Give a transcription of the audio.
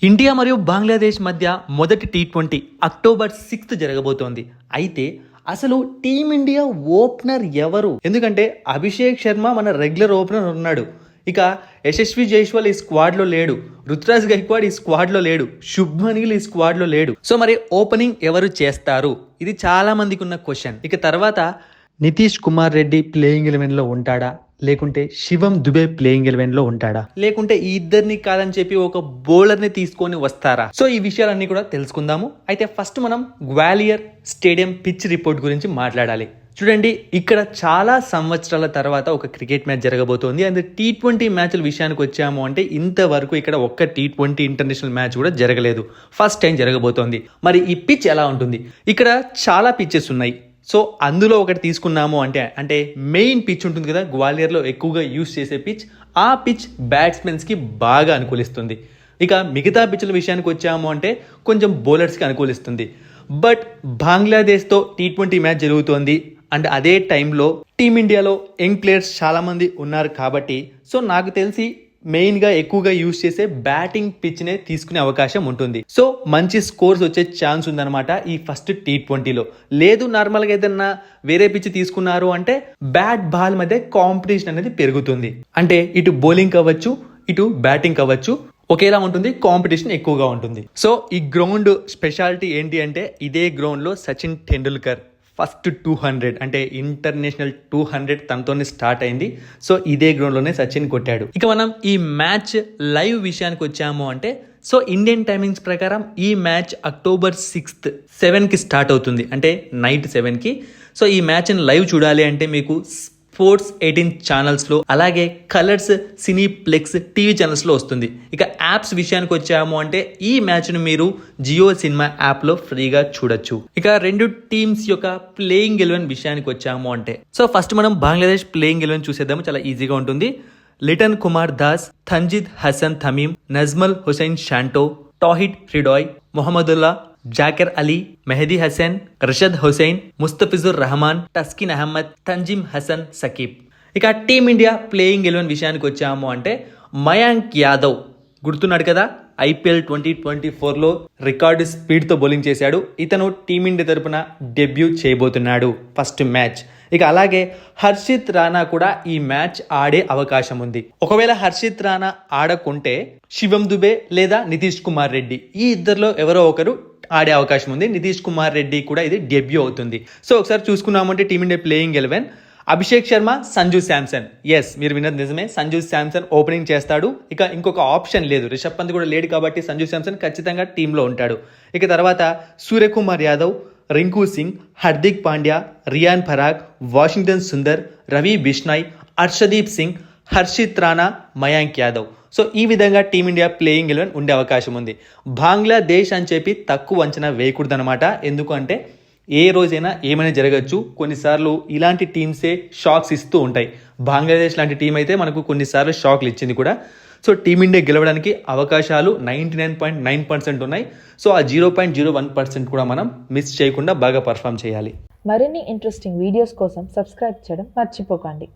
India మరియు బంగ్లాదేశ్ మధ్య మొదటి T20 అక్టోబర్ 6th జరగబోతోంది. అయితే అసలు టీమిండియా ఓపెనర్ ఎవరు? ఎందుకంటే అభిషేక్ శర్మ మన రెగ్యులర్ ఓపెనర్ ఉన్నాడు. ఇక యశస్వి జైస్వాల్ ఈ స్క్వాడ్లో లేడు, రుతురాజ్ గైక్వాడ్ ఈ స్క్వాడ్లో లేడు, శుభ్మన్ గిల్ ఈ స్క్వాడ్లో లేడు. సో మరి ఓపెనింగ్ ఎవరు చేస్తారు? ఇది చాలా మందికి ఉన్న క్వశ్చన్. ఇక తర్వాత నితీష్ కుమార్ రెడ్డి ప్లేయింగ్ 11లో ఉంటాడా, లేకుంటే శివం దుబే ప్లేయింగ్ 11లో ఉంటాడా, లేకుంటే ఈ ఇద్దరిని కాదని చెప్పి ఒక బౌలర్ ని తీసుకొని వస్తారా? సో ఈ విషయాలన్నీ కూడా తెలుసుకుందాము. అయితే ఫస్ట్ మనం గ్వాలియర్ స్టేడియం పిచ్ రిపోర్ట్ గురించి మాట్లాడాలి. చూడండి, ఇక్కడ చాలా సంవత్సరాల తర్వాత ఒక క్రికెట్ మ్యాచ్ జరగబోతోంది. అండ్ T20 మ్యాచ్ల విషయానికి వచ్చాము అంటే ఇంతవరకు ఇక్కడ ఒక్క T20 ఇంటర్నేషనల్ మ్యాచ్ కూడా జరగలేదు. ఫస్ట్ టైం జరగబోతోంది. మరి ఈ పిచ్ ఎలా ఉంటుంది? ఇక్కడ చాలా పిచ్చెస్ ఉన్నాయి. సో అందులో ఒకటి తీసుకున్నాము అంటే మెయిన్ పిచ్ ఉంటుంది కదా, గ్వాలియర్లో ఎక్కువగా యూస్ చేసే పిచ్. ఆ పిచ్ బ్యాట్స్మెన్స్కి బాగా అనుకూలిస్తుంది. ఇక మిగతా పిచ్ల విషయానికి వచ్చాము అంటే కొంచెం బౌలర్స్కి అనుకూలిస్తుంది. బట్ బంగ్లాదేశ్తో T20 మ్యాచ్ జరుగుతోంది అండ్ అదే టైంలో టీమిండియాలో యంగ్ ప్లేయర్స్ చాలామంది ఉన్నారు కాబట్టి సో నాకు తెలిసి మెయిన్గా ఎక్కువగా యూజ్ చేసే బ్యాటింగ్ పిచ్నే తీసుకునే అవకాశం ఉంటుంది. సో మంచి స్కోర్స్ వచ్చే ఛాన్స్ ఉందన్నమాట ఈ ఫస్ట్ T20లో. లేదు నార్మల్గా ఏదన్నా వేరే పిచ్ తీసుకున్నారు అంటే బ్యాట్ బాల్ మధ్య కాంపిటీషన్ అనేది పెరుగుతుంది. అంటే ఇటు బౌలింగ్ అవ్వచ్చు, ఇటు బ్యాటింగ్ అవ్వచ్చు, ఒకేలా ఉంటుంది, కాంపిటీషన్ ఎక్కువగా ఉంటుంది. సో ఈ గ్రౌండ్ స్పెషాలిటీ ఏంటి అంటే ఇదే గ్రౌండ్లో సచిన్ టెండూల్కర్ ఫస్ట్ 200 అంటే ఇంటర్నేషనల్ 200 తనతోనే స్టార్ట్ అయింది. సో ఇదే గ్రౌండ్లోనే సచిన్ కొట్టాడు. ఇక మనం ఈ మ్యాచ్ లైవ్ విషయానికి వచ్చాము అంటే సో ఇండియన్ టైమింగ్స్ ప్రకారం ఈ మ్యాచ్ అక్టోబర్ 6th 7కి స్టార్ట్ అవుతుంది, అంటే నైట్ 7కి. సో ఈ మ్యాచ్ని లైవ్ చూడాలి అంటే మీకు స్పోర్ట్స్ 18 ఛానల్స్లో, అలాగే కలర్స్ సినీప్లెక్స్ టీవీ ఛానల్స్లో వస్తుంది. ఇక యాప్స్ విషయానికి వచ్చాము అంటే ఈ మ్యాచ్ను మీరు జియో సినిమా యాప్లో ఫ్రీగా చూడొచ్చు. ఇక రెండు టీమ్స్ యొక్క ప్లేయింగ్ 11 విషయానికి వచ్చాము అంటే సో ఫస్ట్ మనం బంగ్లాదేశ్ ప్లేయింగ్ 11 చూసేద్దాము. చాలా ఈజీగా ఉంటుంది. లిటన్ కుమార్ దాస్, తంజిద్ హసన్ తమీమ్, నజ్మల్ హుసైన్ షాంటో, టాహిద్ ఫ్రిడాయ్, మొహమ్మదుల్లా, జాకిర్ అలీ, మెహదీ హసన్, రషద్ హుసైన్, ముస్తఫిజుర్ రహమాన్, టస్కిన్ అహ్మద్, తంజిమ్ హసన్ సకీబ్. ఇక టీమిండియా ప్లేయింగ్ 11 విషయానికి వచ్చాము అంటే మయాంక్ యాదవ్ గుర్తున్నాడు కదా, IPL 2024లో రికార్డు స్పీడ్తో బౌలింగ్ చేశాడు. ఇతను టీమిండియా తరపున డెబ్యూ చేయబోతున్నాడు ఫస్ట్ మ్యాచ్. ఇక అలాగే హర్షిత్ రాణా కూడా ఈ మ్యాచ్ ఆడే అవకాశం ఉంది. ఒకవేళ హర్షిత్ రాణా ఆడకుంటే శివం దుబే లేదా నితీష్ కుమార్ రెడ్డి ఈ ఇద్దరిలో ఎవరో ఒకరు ఆడే అవకాశం ఉంది. నితీష్ కుమార్ రెడ్డి కూడా ఇది డెబ్యూ అవుతుంది. సో ఒకసారి చూసుకున్నామంటే team India playing 11 Abhishek Sharma, Sanju Samson. Yes, మీరు విన్నది నిజమే, సంజు శాంసన్ ఓపెనింగ్ చేస్తాడు. ఇక ఇంకొక ఆప్షన్ లేదు, రిషబ్ పంత్ కూడా లేడు కాబట్టి సంజు శాంసన్ ఖచ్చితంగా టీంలో ఉంటాడు. ఇక తర్వాత సూర్యకుమార్ యాదవ్, రింకు సింగ్, హార్దిక్ పాండ్యా, రియాన్ పరాగ్, వాషింగ్టన్ సుందర్, రవి బిష్నాయ్, హర్షదీప్ సింగ్, హర్షిత్ రాణా, మయాంక్ యాదవ్. సో ఈ విధంగా టీమిండియా ప్లేయింగ్ 11 ఉండే అవకాశం ఉంది. బంగ్లాదేశ్ అని చెప్పి తక్కువ అంచనా వేయకూడదనమాట. ఎందుకంటే ఏ రోజైనా ఏమైనా జరగచ్చు. కొన్నిసార్లు ఇలాంటి టీమ్సే షాక్స్ ఇస్తూ ఉంటాయి. బంగ్లాదేశ్ లాంటి టీం అయితే మనకు కొన్నిసార్లు షాక్లు ఇచ్చింది కూడా. సో టీమిండియా గెలవడానికి అవకాశాలు 99.9% ఉన్నాయి. సో ఆ 0.01% కూడా మనం మిస్ చేయకుండా బాగా పర్ఫామ్ చేయాలి. మరిన్ని ఇంట్రెస్టింగ్ వీడియోస్ కోసం సబ్స్క్రైబ్ చేయడం మర్చిపోకండి.